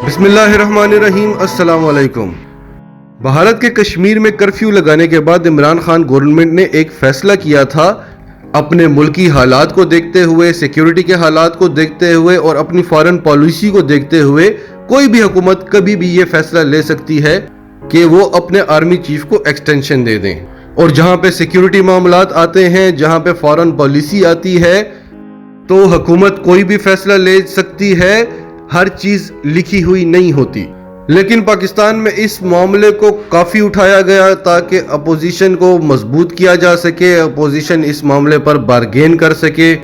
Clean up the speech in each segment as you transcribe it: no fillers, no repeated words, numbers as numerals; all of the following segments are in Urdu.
بسم اللہ الرحمن الرحیم۔ السلام علیکم۔ بھارت کے کشمیر میں کرفیو لگانے کے بعد عمران خان گورنمنٹ نے ایک فیصلہ کیا تھا، اپنے ملکی حالات کو دیکھتے ہوئے، سیکیورٹی کے حالات کو دیکھتے ہوئے اور اپنی فارن پالیسی کو دیکھتے ہوئے کوئی بھی حکومت کبھی بھی یہ فیصلہ لے سکتی ہے کہ وہ اپنے آرمی چیف کو ایکسٹینشن دے دیں، اور جہاں پہ سیکیورٹی معاملات آتے ہیں، جہاں پہ فارن پالیسی آتی ہے، تو حکومت کوئی بھی فیصلہ لے سکتی ہے، ہر چیز لکھی ہوئی نہیں ہوتی۔ لیکن پاکستان میں اس معاملے کو کافی اٹھایا گیا تاکہ اپوزیشن کو مضبوط کیا جا سکے، اپوزیشن اس معاملے پر بارگین کر سکے۔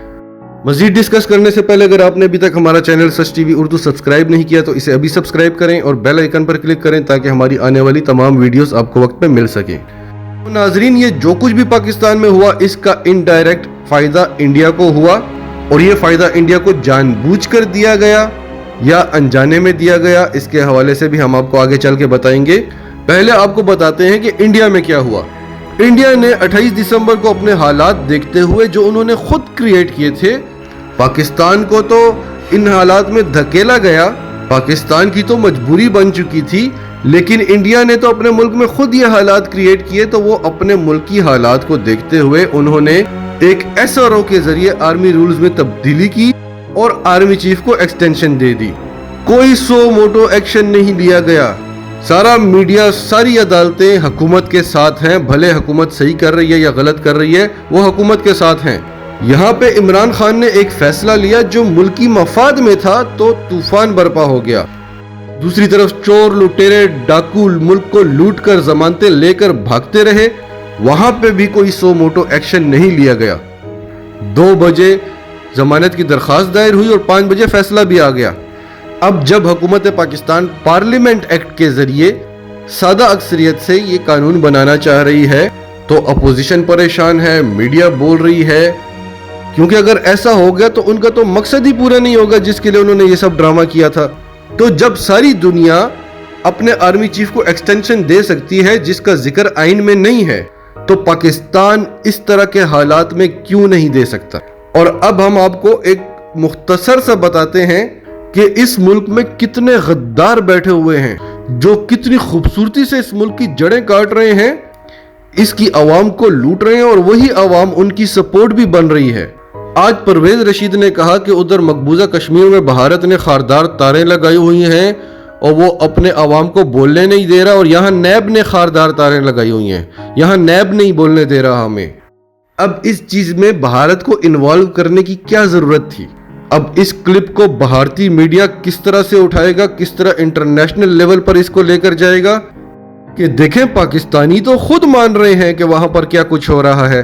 مزید ڈسکس کرنے سے پہلے اگر آپ نے ابھی تک ہمارا چینل سچ ٹی وی اردو سبسکرائب نہیں کیا تو اسے ابھی سبسکرائب کریں اور بیل آئیکن پر کلک کریں تاکہ ہماری آنے والی تمام ویڈیوز آپ کو وقت پہ مل سکیں۔ ناظرین، یہ جو کچھ بھی پاکستان میں ہوا، اس کا انڈائریکٹ فائدہ انڈیا کو ہوا، اور یہ فائدہ انڈیا کو جان بوجھ کر دیا گیا یا انجانے میں دیا گیا، اس کے حوالے سے بھی ہم آپ کو آگے چل کے بتائیں گے۔ پہلے آپ کو بتاتے ہیں کہ انڈیا میں کیا ہوا۔ انڈیا نے 28 دسمبر کو اپنے حالات دیکھتے ہوئے جو انہوں نے خود کریٹ کیے تھے، پاکستان کو تو ان حالات میں دھکیلا گیا، پاکستان کی تو مجبوری بن چکی تھی، لیکن انڈیا نے تو اپنے ملک میں خود یہ حالات کریٹ کیے، تو وہ اپنے ملک کی حالات کو دیکھتے ہوئے انہوں نے ایک SRO کے ذریعے آرمی رولز میں تبدیلی کی اور آرمی چیف کو ایکسٹینشن دے دی۔ کوئی سو موٹو ایکشن نہیں لیا گیا، سارا میڈیا، ساری عدالتیں حکومت کے ساتھ ہیں، بھلے حکومت صحیح کر رہی ہے یا غلط کر رہی ہے، وہ حکومت کے ساتھ ہیں۔ یہاں پہ عمران خان نے ایک فیصلہ لیا جو ملکی مفاد میں تھا، تو طوفان برپا ہو گیا۔ دوسری طرف چور، لٹیرے، ڈاکو ملک کو لوٹ کر ضمانتیں لے کر بھاگتے رہے، وہاں پہ بھی کوئی سو موٹو ایکشن نہیں لیا گیا۔ 2 بجے ضمانت کی درخواست دائر ہوئی اور 5 بجے فیصلہ بھی آ گیا۔ اب جب حکومت پاکستان پارلیمنٹ ایکٹ کے ذریعے سادہ اکثریت سے یہ قانون بنانا چاہ رہی ہے تو اپوزیشن پریشان ہے، میڈیا بول رہی ہے، کیونکہ اگر ایسا ہو گیا تو ان کا تو مقصد ہی پورا نہیں ہوگا جس کے لیے انہوں نے یہ سب ڈرامہ کیا تھا۔ تو جب ساری دنیا اپنے آرمی چیف کو ایکسٹینشن دے سکتی ہے جس کا ذکر آئین میں نہیں ہے، تو پاکستان اس طرح کے حالات میں کیوں نہیں دے سکتا؟ اور اب ہم آپ کو ایک مختصر سا بتاتے ہیں کہ اس ملک میں کتنے غدار بیٹھے ہوئے ہیں جو کتنی خوبصورتی سے اس ملک کی جڑیں کاٹ رہے ہیں، اس کی عوام کو لوٹ رہے ہیں، اور وہی عوام ان کی سپورٹ بھی بن رہی ہے۔ آج پرویز رشید نے کہا کہ ادھر مقبوضہ کشمیر میں بھارت نے خاردار تاریں لگائی ہوئی ہیں اور وہ اپنے عوام کو بولنے نہیں دے رہا، اور یہاں نیب نے خاردار تاریں لگائی ہوئی ہیں، یہاں نیب نہیں بولنے دے رہا ہمیں۔ اب اس چیز میں بھارت کو انوالو کرنے کی کیا ضرورت تھی؟ اب اس کلپ کو بھارتی میڈیا کس طرح سے اٹھائے گا، کس طرح انٹرنیشنل لیول پر اس کو لے کر جائے گا کہ دیکھیں پاکستانی تو خود مان رہے ہیں کہ وہاں پر کیا کچھ ہو رہا ہے۔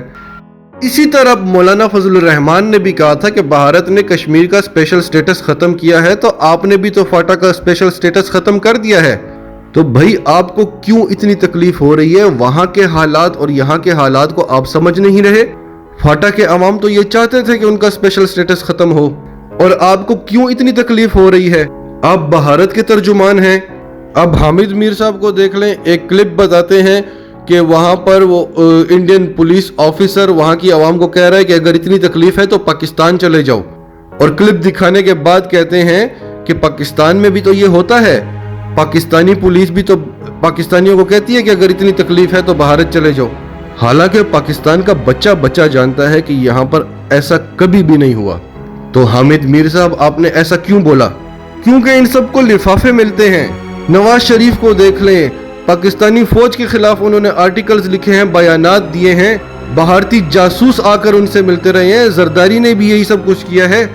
اسی طرح مولانا فضل الرحمان نے بھی کہا تھا کہ بھارت نے کشمیر کا اسپیشل سٹیٹس ختم کیا ہے، تو آپ نے بھی تو فاٹا کا اسپیشل سٹیٹس ختم کر دیا ہے، تو بھائی آپ کو کیوں اتنی تکلیف ہو رہی ہے؟ وہاں کے حالات اور یہاں کے حالات کو آپ سمجھ نہیں رہے؟ فاٹا کے عوام تو یہ چاہتے تھے کہ ان کا اسپیشل سٹیٹس ختم ہو، اور آپ کو کیوں اتنی تکلیف ہو رہی ہے؟ آپ بھارت کے ترجمان ہیں۔ اب حامد میر صاحب کو دیکھ لیں، ایک کلپ بتاتے ہیں کہ وہاں پر وہ انڈین پولیس آفیسر وہاں کی عوام کو کہہ رہا ہے کہ اگر اتنی تکلیف ہے تو پاکستان چلے جاؤ، اور کلپ دکھانے کے بعد کہتے ہیں کہ پاکستان میں بھی تو یہ ہوتا ہے، پاکستانی پولیس بھی تو پاکستانیوں کو کہتی ہے کہ اگر اتنی تکلیف ہے تو بھارت چلے جاؤ، حالانکہ پاکستان کا بچہ جانتا ہے کہ یہاں پر ایسا کبھی بھی نہیں ہوا۔ تو حامد میر صاحب، آپ نے ایسا کیوں بولا؟ کیونکہ ان سب کو لفافے ملتے ہیں۔ نواز شریف کو دیکھ لیں، پاکستانی فوج کے خلاف انہوں نے آرٹیکلز لکھے ہیں، بیانات دیے ہیں، بھارتی جاسوس آ کر ان سے ملتے رہے ہیں، زرداری نے بھی یہی سب کچھ کیا ہے۔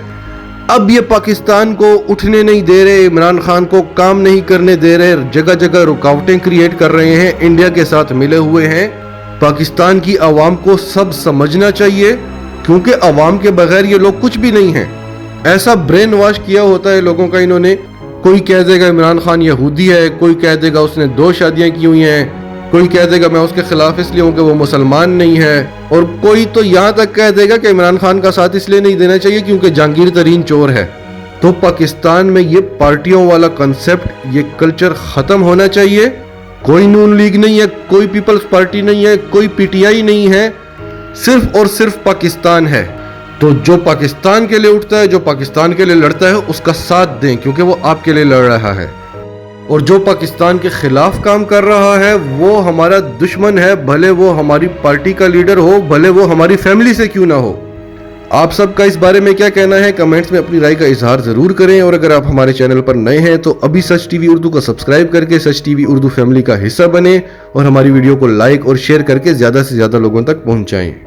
اب یہ پاکستان کو اٹھنے نہیں دے رہے، عمران خان کو کام نہیں کرنے دے رہے، جگہ جگہ رکاوٹیں کریٹ کر رہے ہیں، انڈیا کے ساتھ ملے ہوئے ہیں۔ پاکستان کی عوام کو سب سمجھنا چاہیے، کیونکہ عوام کے بغیر یہ لوگ کچھ بھی نہیں ہیں۔ ایسا برین واش کیا ہوتا ہے لوگوں کا انہوں نے، کوئی کہہ دے گا عمران خان یہودی ہے، کوئی کہہ دے گا اس نے 2 شادیاں کی ہوئی ہیں، کوئی کہہ دے گا میں اس کے خلاف اس لیے ہوں کہ وہ مسلمان نہیں ہے، اور کوئی تو یہاں تک کہہ دے گا کہ عمران خان کا ساتھ اس لیے نہیں دینا چاہیے کیونکہ جہانگیر ترین چور ہے۔ تو پاکستان میں یہ پارٹیوں والا کنسپٹ، یہ کلچر ختم ہونا چاہیے۔ کوئی نون لیگ نہیں ہے، کوئی پیپلز پارٹی نہیں ہے، کوئی PTI نہیں ہے، صرف اور صرف پاکستان ہے۔ تو جو پاکستان کے لیے اٹھتا ہے، جو پاکستان کے لیے لڑتا ہے، اس کا ساتھ دیں، کیونکہ وہ آپ کے لیے لڑ رہا ہے۔ اور جو پاکستان کے خلاف کام کر رہا ہے وہ ہمارا دشمن ہے، بھلے وہ ہماری پارٹی کا لیڈر ہو، بھلے وہ ہماری فیملی سے کیوں نہ ہو۔ آپ سب کا اس بارے میں کیا کہنا ہے؟ کمنٹس میں اپنی رائے کا اظہار ضرور کریں، اور اگر آپ ہمارے چینل پر نئے ہیں تو ابھی سچ ٹی وی اردو کو سبسکرائب کر کے سچ ٹی وی اردو فیملی کا حصہ بنیں، اور ہماری ویڈیو کو لائک اور شیئر کر کے زیادہ سے زیادہ لوگوں تک پہنچائیں۔